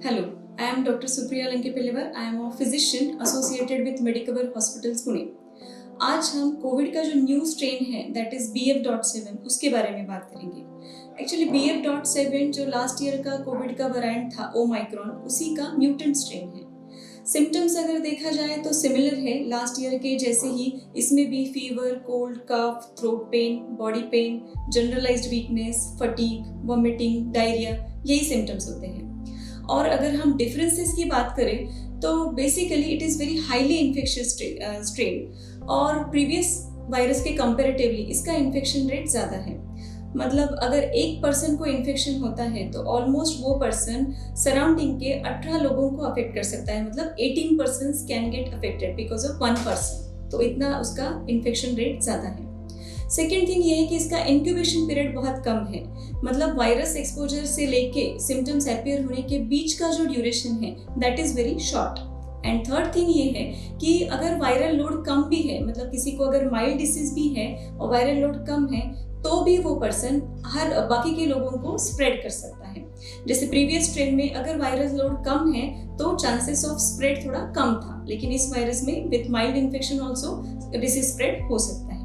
Hello, I am Dr. Supriya Lankepallivar. I am a physician associated with Medicover Hospitals Pune. आज हम Covid का जो new strain है that is BF.7 उसके बारे में बात करेंगे। एक्चुअली BF.7 जो लास्ट ईयर का कोविड का वेरिएंट था ओमाइक्रॉन, उसी का म्यूटेंट स्ट्रेन है। सिम्टम्स अगर देखा जाए तो सिमिलर है लास्ट ईयर के जैसे ही। इसमें भी fever, cold, cough, throat pain, body pain, generalised weakness, fatigue, vomiting, diarrhoea, यही सिम्टम्स होते हैं। और अगर हम डिफरेंसेस की बात करें तो basically it is very highly infectious strain और प्रीवियस वायरस के कंपैरेटिवली इसका इन्फेक्शन रेट ज़्यादा है। मतलब अगर एक पर्सन को इन्फेक्शन होता है तो ऑलमोस्ट वो पर्सन सराउंडिंग के 18 लोगों को अफेक्ट कर सकता है। मतलब 18 persons can get affected because of one person. तो इतना उसका इन्फेक्शन रेट ज़्यादा है। सेकेंड थिंग ये है कि इसका इंक्यूबेशन पीरियड बहुत कम है। मतलब वायरस एक्सपोजर से लेके सिम्टम्स अपीयर होने के बीच का जो ड्यूरेशन है that is very short. And third thing ये है कि अगर वायरल लोड कम भी है, मतलब किसी को अगर माइल्ड डिसीज भी है और वायरल लोड कम है तो भी वो पर्सन हर बाकी के लोगों को स्प्रेड कर सकता है। जैसे प्रीवियस स्ट्रेन में अगर वायरल लोड कम है तो चांसेस ऑफ स्प्रेड थोड़ा कम था, लेकिन इस वायरस में with mild infection also disease spread हो सकता है।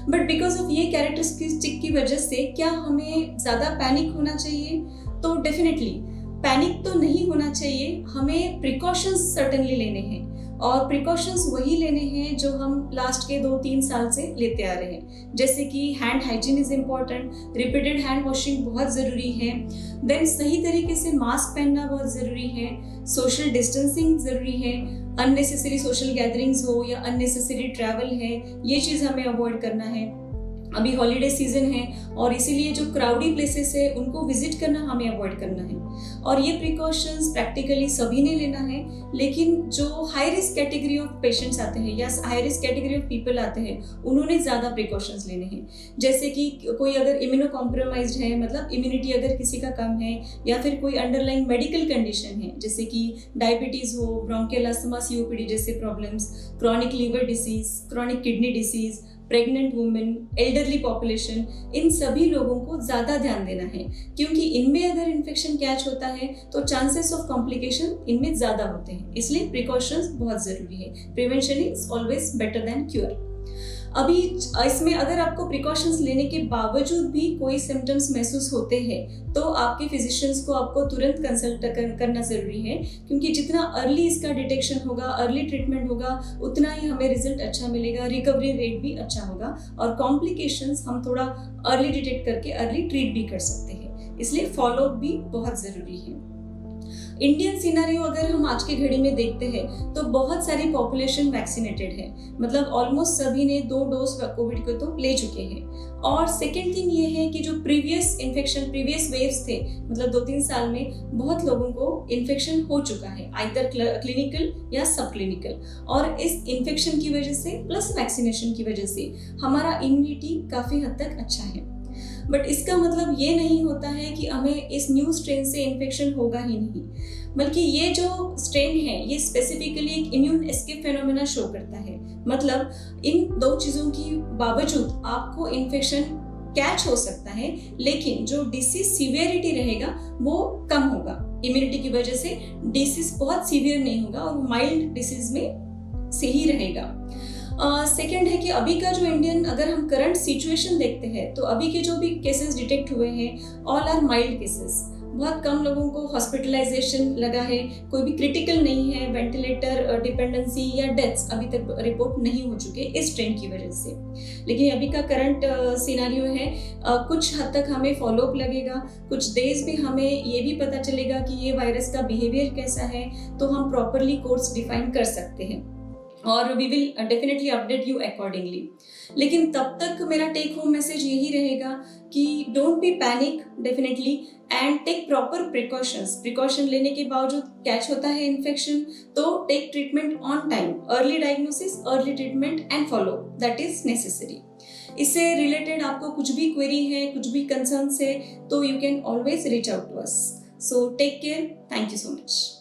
बट बिकॉज ऑफ ये कैरेक्टरिस्टिक की वजह से क्या हमें ज़्यादा पैनिक होना चाहिए? तो डेफिनेटली पैनिक तो नहीं होना चाहिए। हमें प्रिकॉशंस सर्टेनली लेने हैं और प्रिकॉशंस वही लेने हैं जो हम लास्ट के 2-3 साल से लेते आ रहे हैं। जैसे कि hand hygiene is important, repeated hand washing बहुत ज़रूरी है, देन सही तरीके से मास्क पहनना बहुत ज़रूरी है, सोशल डिस्टेंसिंग ज़रूरी है, अननेसेसरी सोशल गैदरिंग्स हो या अननेसेसरी ट्रैवल है, ये चीज़ हमें अवॉइड करना है। अभी हॉलीडे सीजन है और इसीलिए जो क्राउडी प्लेसेस है उनको विजिट करना हमें अवॉइड करना है। और ये प्रिकॉशंस प्रैक्टिकली सभी ने लेना है, लेकिन जो high risk category of patients आते हैं या high risk category of people आते हैं उन्होंने ज़्यादा प्रिकॉशंस लेने हैं। जैसे कि कोई अगर इम्यूनो कॉम्प्रोमाइज्ड है, मतलब इम्यूनिटी अगर किसी का कम है, या फिर कोई अंडरलाइंग मेडिकल कंडीशन है जैसे कि डायबिटीज़ हो, ब्रोंकियल अस्थमा, COPD जैसे problems, chronic liver disease, chronic kidney disease, pregnant women, elderly population, इन सभी लोगों को ज़्यादा ध्यान देना है क्योंकि इनमें अगर इन्फेक्शन कैच होता है तो चांसेस ऑफ कॉम्प्लिकेशन इनमें ज़्यादा होते हैं। इसलिए प्रिकॉशंस बहुत ज़रूरी है। Prevention is always better than cure. अभी इसमें अगर आपको प्रिकॉशंस लेने के बावजूद भी कोई सिम्टम्स महसूस होते हैं तो आपके फिजिशियंस को आपको तुरंत कंसल्ट करना ज़रूरी है, क्योंकि जितना अर्ली इसका डिटेक्शन होगा, अर्ली ट्रीटमेंट होगा, उतना ही हमें रिजल्ट अच्छा मिलेगा, रिकवरी रेट भी अच्छा होगा और कॉम्प्लिकेशंस हम थोड़ा अर्ली डिटेक्ट करके अर्ली ट्रीट भी कर सकते हैं। इसलिए फॉलोअप भी बहुत ज़रूरी है। इंडियन सिनेरियो अगर हम आज की घड़ी में देखते हैं तो बहुत सारी पॉपुलेशन वैक्सीनेटेड है। मतलब ऑलमोस्ट सभी ने 2 डोज कोविड के तो ले चुके हैं। और सेकेंड थिंग ये है कि जो प्रीवियस वेव्स थे, मतलब 2-3 साल में बहुत लोगों को इन्फेक्शन हो चुका है, आइदर क्लिनिकल या सब क्लिनिकल। और इस इन्फेक्शन की वजह से प्लस वैक्सीनेशन की वजह से हमारा इम्यूनिटी काफ़ी हद तक अच्छा है। बट इसका मतलब ये नहीं होता है कि हमें इस न्यू स्ट्रेन से इन्फेक्शन होगा ही नहीं, बल्कि ये जो स्ट्रेन है ये स्पेसिफिकली एक इम्यून एस्केप फेनोमेना शो करता है। मतलब इन 2 चीज़ों की बावजूद आपको इन्फेक्शन कैच हो सकता है, लेकिन जो डिसीज सीवियरिटी रहेगा वो कम होगा। इम्यूनिटी की वजह से डिसीज बहुत सीवियर नहीं होगा और माइल्ड डिसीज में से ही रहेगा। सेकेंड है कि अभी का जो इंडियन अगर हम करंट सिचुएशन देखते हैं तो अभी के जो भी केसेस डिटेक्ट हुए हैं ऑल आर माइल्ड केसेस। बहुत कम लोगों को हॉस्पिटलाइजेशन लगा है, कोई भी क्रिटिकल नहीं है, वेंटिलेटर डिपेंडेंसी या डेथ्स अभी तक रिपोर्ट नहीं हो चुके इस ट्रेंड की वजह से। लेकिन अभी का करंट सिनेरियो है, कुछ हद तक हमें फॉलोअप लगेगा, कुछ डेज में हमें ये भी पता चलेगा कि ये वायरस का बिहेवियर कैसा है, तो हम प्रॉपरली कोर्स डिफाइन कर सकते हैं और we will definitely update you accordingly. लेकिन तब तक मेरा टेक होम मैसेज यही रहेगा कि don't be panic definitely and take proper precaution लेने के बावजूद कैच होता है इन्फेक्शन तो take treatment on time, early diagnosis, early treatment and follow that is necessary. इससे रिलेटेड आपको कुछ भी क्वेरी है, कुछ भी कंसर्न्स है तो you can always reach out to us. So take care, thank you so much.